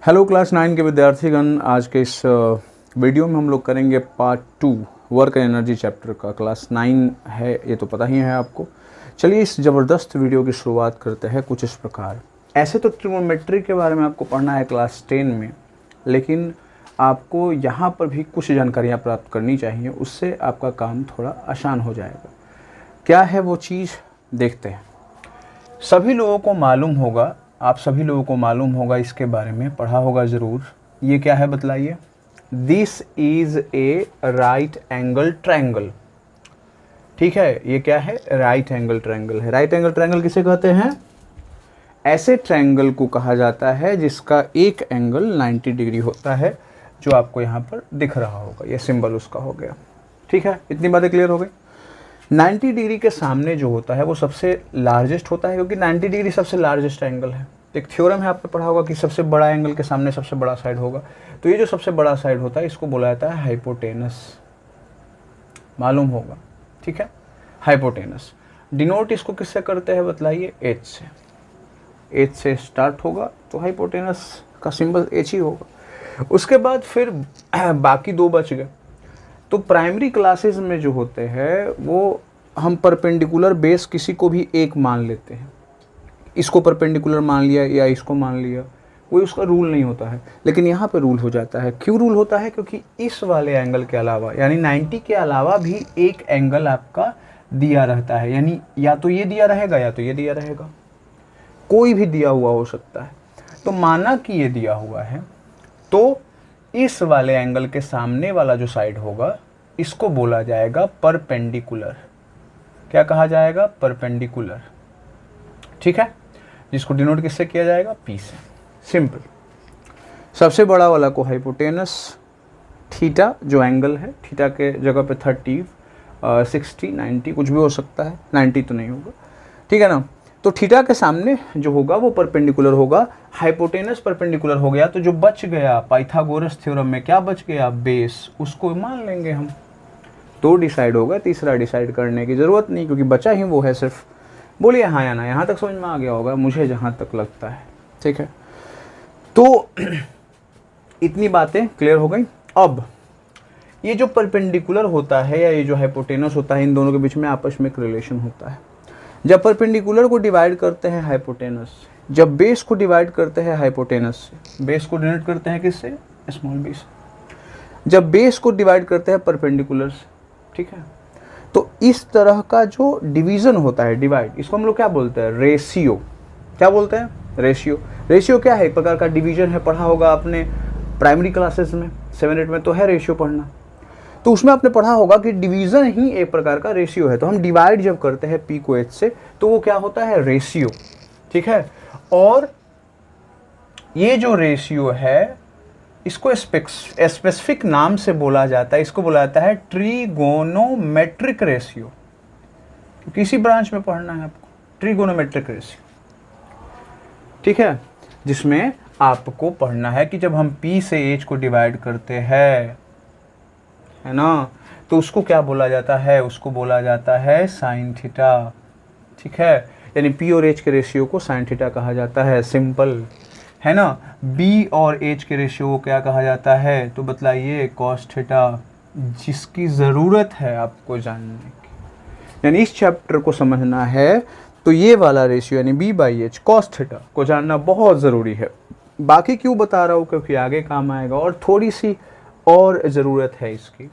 Hello class 9 के विद्यार्थीगण, आज के इस वीडियो में हम लोग करेंगे part 2 work and energy chapter का। क्लास 9 है, ये तो पता ही है आपको। चलिए इस ज़बरदस्त वीडियो की शुरुआत करते हैं कुछ इस प्रकार। ऐसे तो ट्रिग्नोमेट्री के बारे में आपको पढ़ना है क्लास 10 में, लेकिन आपको यहाँ पर भी कुछ जानकारियाँ प्राप्त करनी चाहिए, उससे आपका काम थोड़ा आसान हो जाएगा। क्या है वो चीज़, देखते हैं। सभी लोगों को मालूम होगा, आप सभी लोगों को मालूम होगा, इसके बारे में पढ़ा होगा ज़रूर। ये क्या है बतलाइए। This is a right angle triangle. ठीक है, ये क्या है? राइट एंगल ट्रायंगल है। राइट एंगल ट्रायंगल किसे कहते हैं? ऐसे ट्रायंगल को कहा जाता है जिसका एक एंगल 90 डिग्री होता है, जो आपको यहाँ पर दिख रहा होगा। ये सिंबल उसका हो गया। ठीक है, इतनी बातें क्लियर हो गई। 90 डिग्री के सामने जो होता है वो सबसे लार्जेस्ट होता है, क्योंकि 90 डिग्री सबसे लार्जेस्ट एंगल है। एक थ्योरम है, आपने पढ़ा होगा कि सबसे बड़ा एंगल के सामने सबसे बड़ा साइड होगा। तो ये जो सबसे बड़ा साइड होता है इसको बोला जाता है हाइपोटेनस। मालूम होगा, ठीक है। हाइपोटेनस डिनोट इसको किससे करते हैं बतलाइए? एच से। एच से स्टार्ट होगा तो हाइपोटेनस का सिंबल एच ही होगा। उसके बाद फिर बाकी दो बच गए। तो प्राइमरी क्लासेस में जो होते हैं वो हम परपेंडिकुलर बेस किसी को भी एक मान लेते हैं। इसको परपेंडिकुलर मान लिया या इसको मान लिया, कोई उसका रूल नहीं होता है। लेकिन यहाँ पे रूल हो जाता है। क्यों रूल होता है? क्योंकि इस वाले एंगल के अलावा, यानी 90 के अलावा भी एक एंगल आपका दिया रहता है। यानी या तो ये दिया रहेगा या तो ये दिया रहेगा, कोई भी दिया हुआ हो सकता है। तो माना कि ये दिया हुआ है, तो इस वाले एंगल के सामने वाला जो साइड होगा इसको बोला जाएगा परपेंडिकुलर। क्या कहा जाएगा? परपेंडिकुलर। ठीक है, जिसको डिनोट किससे किया जाएगा? पी से। सिंपल। सबसे बड़ा वाला को हाइपोटेनस, थीटा जो एंगल है, थीटा के जगह पे 30, 60, 90 कुछ भी हो सकता है, 90 तो नहीं होगा, ठीक है ना। तो थीटा के सामने जो होगा वो परपेंडिकुलर होगा। हाइपोटेनस परपेंडिकुलर हो गया तो जो बच गया पाइथागोरस थ्योरम में, क्या बच गया? बेस। उसको मान लेंगे हम। तो डिसाइड होगा, तीसरा डिसाइड करने की ज़रूरत नहीं, क्योंकि बचा ही वो है सिर्फ। बोलिए हाँ या ना, यहाँ तक समझ में आ गया होगा मुझे जहाँ तक लगता है, ठीक है। तो इतनी बातें क्लियर हो गई। अब ये जो परपेंडिकुलर होता है या ये जो हाइपोटेनस होता है, इन दोनों के बीच में आपस में एक रिलेशन होता है। जब परपेंडिकुलर को डिवाइड करते हैं हाइपोटेनस से, जब बेस को डिवाइड करते हैं हाइपोटेनस से, बेस को डिनोट करते हैं किससे? स्मॉल बी से। जब बेस को डिवाइड करते हैं परपेंडिकुलर से, ठीक है, तो इस तरह का जो डिवीज़न होता है, डिवाइड, इसको हम लोग क्या बोलते हैं? रेशियो। क्या बोलते हैं? रेशियो। रेशियो क्या है? एक प्रकार का डिवीज़न है, पढ़ा होगा आपने प्राइमरी क्लासेस में, 7-8 में तो है रेशियो पढ़ना। तो उसमें आपने पढ़ा होगा कि डिवीज़न ही एक प्रकार का रेशियो है। तो हम डिवाइड जब करते हैं पी को एच से, तो वो क्या होता है? रेशियो। ठीक है, और ये जो रेशियो है इसको स्पेसिफिक नाम से बोला जाता है। इसको बोला जाता है ट्रिगोनोमेट्रिक रेशियो। किसी ब्रांच में पढ़ना है आपको ट्रिगोनोमेट्रिक रेशियो, ठीक है, जिसमें आपको पढ़ना है कि जब हम P से H को डिवाइड करते हैं, है ना, तो उसको क्या बोला जाता है? उसको बोला जाता है साइन थीटा। ठीक है, यानी P और H के रेशियो को साइन थीटा कहा जाता है। सिंपल है ना। B और H के रेशियो को क्या कहा जाता है? तो बतलाइए, कॉस थीटा, जिसकी ज़रूरत है आपको जानने की। यानी इस चैप्टर को समझना है तो ये वाला रेशियो यानी B/H कॉस थीटा को जानना बहुत ज़रूरी है। बाकी क्यों बता रहा हूँ? क्योंकि आगे काम आएगा और थोड़ी सी और ज़रूरत है इसकी।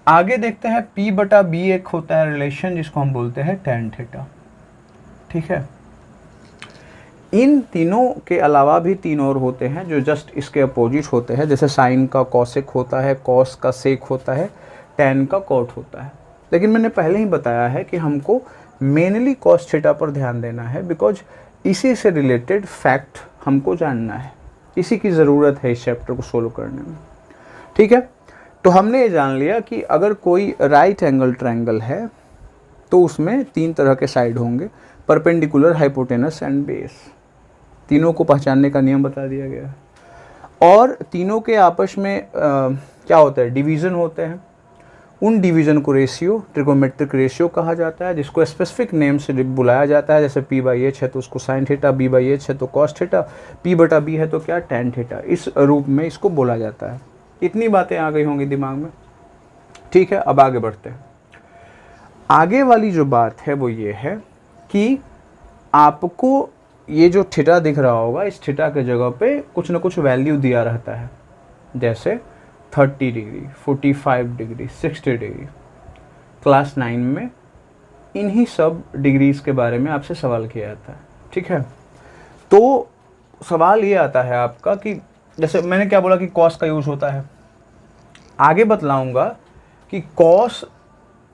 आगे देखते हैं P/B एक होता है रिलेशन, जिसको हम बोलते हैं tan थीटा। ठीक है, इन तीनों के अलावा भी तीन और होते हैं जो जस्ट इसके अपोजिट होते हैं। जैसे साइन का कॉसेक होता है, कॉस का सेक होता है, टैन का कॉट होता है। लेकिन मैंने पहले ही बताया है कि हमको मेनली कॉस थीटा पर ध्यान देना है, बिकॉज इसी से रिलेटेड फैक्ट हमको जानना है। इसी की ज़रूरत है इस चैप्टर को सोल्व करने में। ठीक है, तो हमने ये जान लिया कि अगर कोई राइट एंगल ट्रायंगल है तो उसमें तीन तरह के साइड होंगे, परपेंडिकुलर, हाइपोटेनस एंड बेस। तीनों को पहचानने का नियम बता दिया गया है। और तीनों के आपस में क्या होता है? डिवीज़न होते हैं। उन डिवीज़न को रेशियो, ट्रिगोनोमेट्रिक रेशियो कहा जाता है, जिसको स्पेसिफिक नेम से बुलाया जाता है। जैसे p/h है तो उसको साइन थीटा, b/h है तो कॉस थीटा, p/b है तो क्या, टैन थीटा। इस रूप में इसको बोला जाता है। इतनी बातें आ गई होंगी दिमाग में, ठीक है। अब आगे बढ़ते हैं। आगे वाली जो बात है वो ये है कि आपको ये जो थीटा दिख रहा होगा, इस थीटा के जगह पे कुछ ना कुछ वैल्यू दिया रहता है, जैसे 30 डिग्री, 45 डिग्री, 60 डिग्री। क्लास 9 में इन्हीं सब डिग्रीज के बारे में आपसे सवाल किया जाता है, ठीक है। तो सवाल ये आता है आपका कि जैसे मैंने क्या बोला कि कॉस का यूज़ होता है, आगे बतलाऊंगा कि कॉस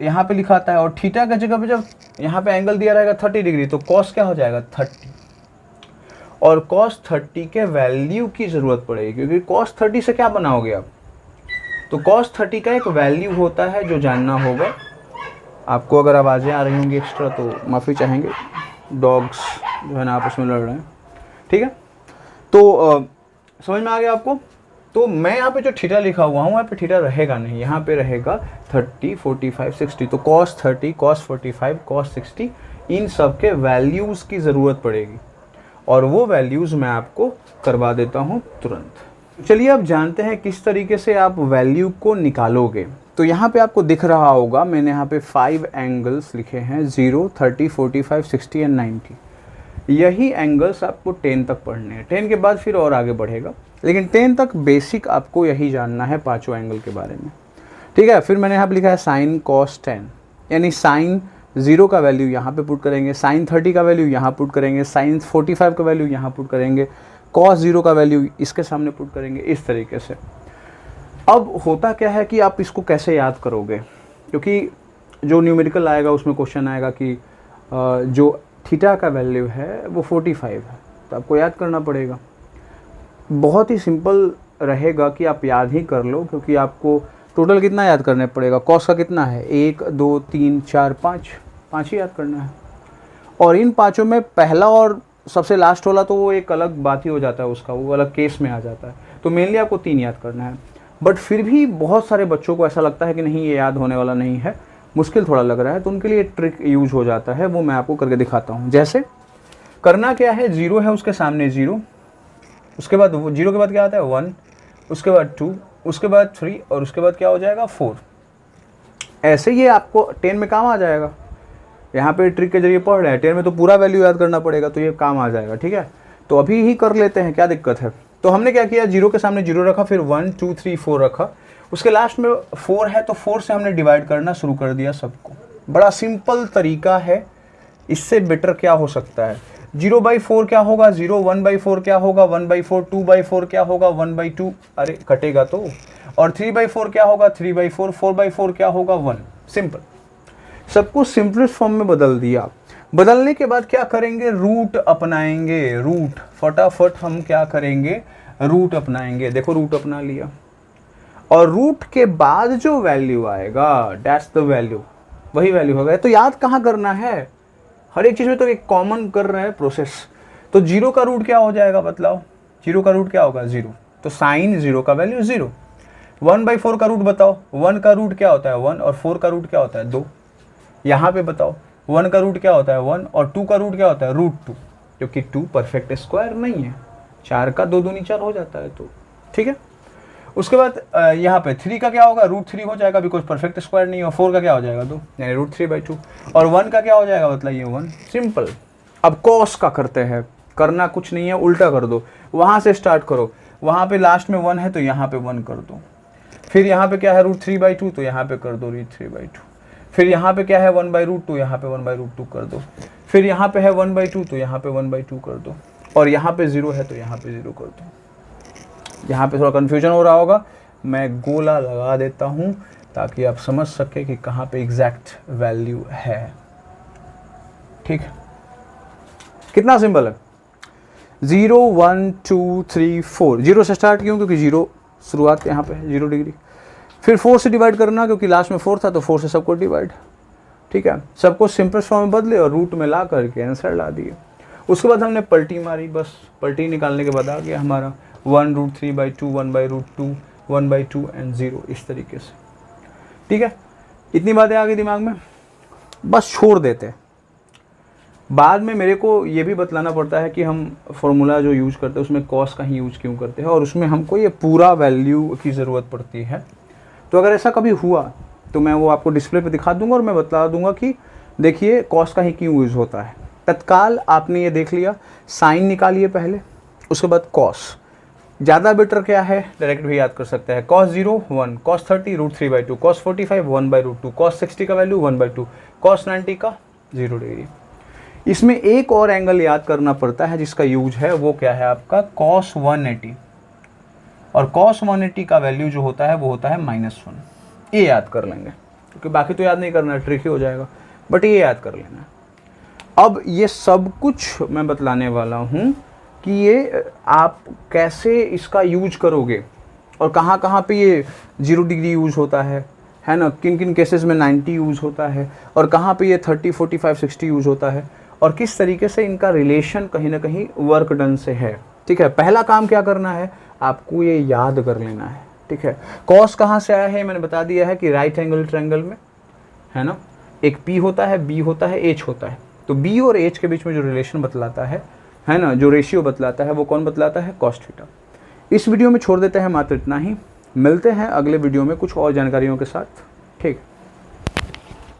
यहाँ पे लिखा आता है और थीटा की जगह पे जब यहाँ पे एंगल दिया रहेगा 30 डिग्री तो कॉस क्या हो जाएगा, 30। और कॉस 30 के वैल्यू की ज़रूरत पड़ेगी, क्योंकि कॉस 30 से क्या बनाओगे आप, तो कॉस 30 का एक वैल्यू होता है जो जानना होगा आपको। अगर आवाज़ें आ रही होंगी एक्स्ट्रा तो माफ़ी चाहेंगे, डॉग्स जो है ना आपस में लड़ रहे हैं, ठीक है। तो समझ में आ गया आपको। तो मैं यहाँ पे जो थीटा लिखा हुआ हूँ, यहाँ पे थीटा रहेगा नहीं, यहाँ पे रहेगा 30, 45, 60। तो कॉस 30, कॉस 45, कॉस 60, इन सब के वैल्यूज़ की ज़रूरत पड़ेगी, और वो वैल्यूज़ मैं आपको करवा देता हूँ तुरंत। चलिए अब जानते हैं किस तरीके से आप वैल्यू को निकालोगे। तो यहाँ पे आपको दिख रहा होगा, मैंने यहाँ पे 5 एंगल्स लिखे हैं, 0, 30, 45, 60 एंड 90। यही एंगल्स आपको 10 तक पढ़ने हैं, 10 के बाद फिर और आगे बढ़ेगा, लेकिन 10 तक बेसिक आपको यही जानना है पाँचों एंगल के बारे में, ठीक है। फिर मैंने यहाँ पे लिखा है साइन कॉस 10, यानी साइन 0 का वैल्यू यहाँ पे पुट करेंगे, साइन 30 का वैल्यू यहाँ पुट करेंगे, साइन 45 का वैल्यू यहाँ पुट करेंगे, कॉस 0 का वैल्यू इसके सामने पुट करेंगे, इस तरीके से। अब होता क्या है कि आप इसको कैसे याद करोगे, क्योंकि जो न्यूमेरिकल आएगा उसमें क्वेश्चन आएगा कि जो थीटा का वैल्यू है वो 45 है, तो आपको याद करना पड़ेगा। बहुत ही सिंपल रहेगा कि आप याद ही कर लो, क्योंकि आपको टोटल कितना याद करने पड़ेगा, कॉस का कितना है, 1, 2, 3, 4, 5 ही याद करना है। और इन पाँचों में पहला और सबसे लास्ट वाला तो वो एक अलग बात ही हो जाता है, उसका वो अलग केस में आ जाता है। तो मेनली आपको 3 याद करना है। बट फिर भी बहुत सारे बच्चों को ऐसा लगता है कि नहीं ये याद होने वाला नहीं है, मुश्किल थोड़ा लग रहा है, तो उनके लिए ट्रिक यूज हो जाता है, वो मैं आपको करके दिखाता हूँ। जैसे करना क्या है, 0 है उसके सामने 0, उसके बाद 0 के बाद क्या आता है 1, उसके बाद 2, उसके बाद 3, और उसके बाद क्या हो जाएगा 4। ऐसे ये आपको 10 में काम आ जाएगा। यहाँ पे ट्रिक के जरिए पढ़ रहे हैं, 10 में तो पूरा वैल्यू याद करना पड़ेगा, तो ये काम आ जाएगा, ठीक है। तो अभी ही कर लेते हैं, क्या दिक्कत है। तो हमने क्या किया, 0 के सामने 0 रखा, फिर 1, 2, 3, 4 रखा, उसके लास्ट में 4 है तो 4 से हमने डिवाइड करना शुरू कर दिया सबको। बड़ा सिंपल तरीका है, इससे बेटर क्या हो सकता है। 0/4 क्या होगा 0, 1/4 क्या होगा 1/4, 2/4 क्या होगा 1/2, अरे कटेगा तो, और 3/4 क्या होगा 3/4, 4/4 क्या होगा 1। सिंपल, सबको सिंपलेस्ट फॉर्म में बदल दिया। बदलने के बाद क्या करेंगे, रूट अपनाएंगे। रूट फटाफट हम क्या करेंगे, रूट अपनाएंगे। देखो रूट अपना लिया, और रूट के बाद जो वैल्यू आएगा दैट्स द वैल्यू, वही वैल्यू होगा। तो याद कहाँ करना है, हर एक चीज़ में तो एक कॉमन कर रहे हैं प्रोसेस। तो 0 का रूट क्या हो जाएगा बतलाओ, 0 का रूट क्या होगा 0, तो साइन 0 का वैल्यू 0। 1/4 का रूट बताओ, 1 का रूट क्या होता है 1, और 4 का रूट क्या होता है 2। यहाँ पे बताओ 1 का रूट क्या होता है 1, और 2 का रूट क्या होता है √2, क्योंकि 2 परफेक्ट स्क्वायर नहीं है, 4 का 2 दूनी 4 हो जाता है, तो ठीक है। उसके बाद यहाँ पे 3 का क्या होगा √3 हो जाएगा, बिकॉज परफेक्ट स्क्वायर नहीं है, और 4 का क्या हो जाएगा 2, यानी √3/2, और 1 का क्या हो जाएगा बताइए 1। सिंपल। अब कॉस का करते हैं, करना कुछ नहीं है, उल्टा कर दो, वहाँ से स्टार्ट करो, वहाँ पे लास्ट में 1 है तो यहाँ पे 1 कर दो, फिर यहाँ पे क्या है √3/2 तो यहाँ पे कर दो √3/2, फिर यहाँ पे क्या है 1/√2, यहाँ पे 1/√2 कर दो, फिर यहाँ पे है 1/2 तो यहाँ पे 1/2 कर दो, और यहाँ पे 0 है तो यहाँ पे 0 कर दो। यहाँ पे थोड़ा कन्फ्यूजन हो रहा होगा, मैं गोला लगा देता हूँ ताकि आप समझ सके कि कहाँ पे एग्जैक्ट वैल्यू है, ठीक है। कितना सिंपल है, 0, 1, 2, 3, 4। 0 से स्टार्ट क्यों, क्योंकि 0 शुरुआत यहाँ पे 0 डिग्री, फिर 4 से डिवाइड करना क्योंकि लास्ट में 4 था तो 4 से सबको डिवाइड, ठीक है। सबको सिंपलेस्ट फॉर्म में बदले और रूट में ला करके आंसर ला दिए। उसके बाद हमने पलटी मारी, बस पलटी निकालने के बाद आ गया हमारा 1√3/2, 1/√2, 1/2 एंड 0, इस तरीके से, ठीक है। इतनी बातें आ गई दिमाग में, बस छोड़ देते। बाद में मेरे को ये भी बतलाना पड़ता है कि हम फॉर्मूला जो यूज करते हैं उसमें कॉस का ही यूज क्यों करते हैं और उसमें हमको ये पूरा वैल्यू की ज़रूरत पड़ती है। तो अगर ऐसा कभी हुआ तो मैं वो आपको डिस्प्ले पे दिखा दूंगा और मैं बता दूंगा कि देखिए कॉस का ही क्यों यूज़ होता है। तत्काल आपने ये देख लिया, साइन निकालिए पहले, उसके बाद कॉस। ज़्यादा बेटर क्या है, डायरेक्ट भी याद कर सकते हैं। cos 0 1, cos 30 √3/2, cos 45 1/√2, cos 60 का वैल्यू 1/2, cos 90 का 0 डिग्री। इसमें एक और एंगल याद करना पड़ता है जिसका यूज है, वो क्या है आपका cos 180, और cos 180 का वैल्यू जो होता है वो होता है -1। ये याद कर लेंगे क्योंकि बाकी तो याद नहीं करना, ट्रिकी हो जाएगा, बट ये याद कर लेना। अब ये सब कुछ मैं बतलाने वाला हूँ कि ये आप कैसे इसका यूज करोगे और कहाँ कहाँ पे ये 0 डिग्री यूज होता है ना, किन किन केसेस में 90 यूज होता है और कहाँ पे ये 30 45 60 यूज होता है और किस तरीके से इनका रिलेशन कहीं ना कहीं वर्क डन से है। ठीक है, पहला काम क्या करना है, आपको ये याद कर लेना है। ठीक है, कॉस कहाँ से आया है मैंने बता दिया है कि राइट एंगल ट्रायंगल में है ना, एक P होता है, B होता है, H होता है। तो B और H के बीच में जो रिलेशन बतलाता है ना, जो रेशियो बतलाता है वो कौन बतलाता है, कॉस थीटा। इस वीडियो में छोड़ देते हैं मात्र इतना ही, मिलते हैं अगले वीडियो में कुछ और जानकारियों के साथ। ठीक।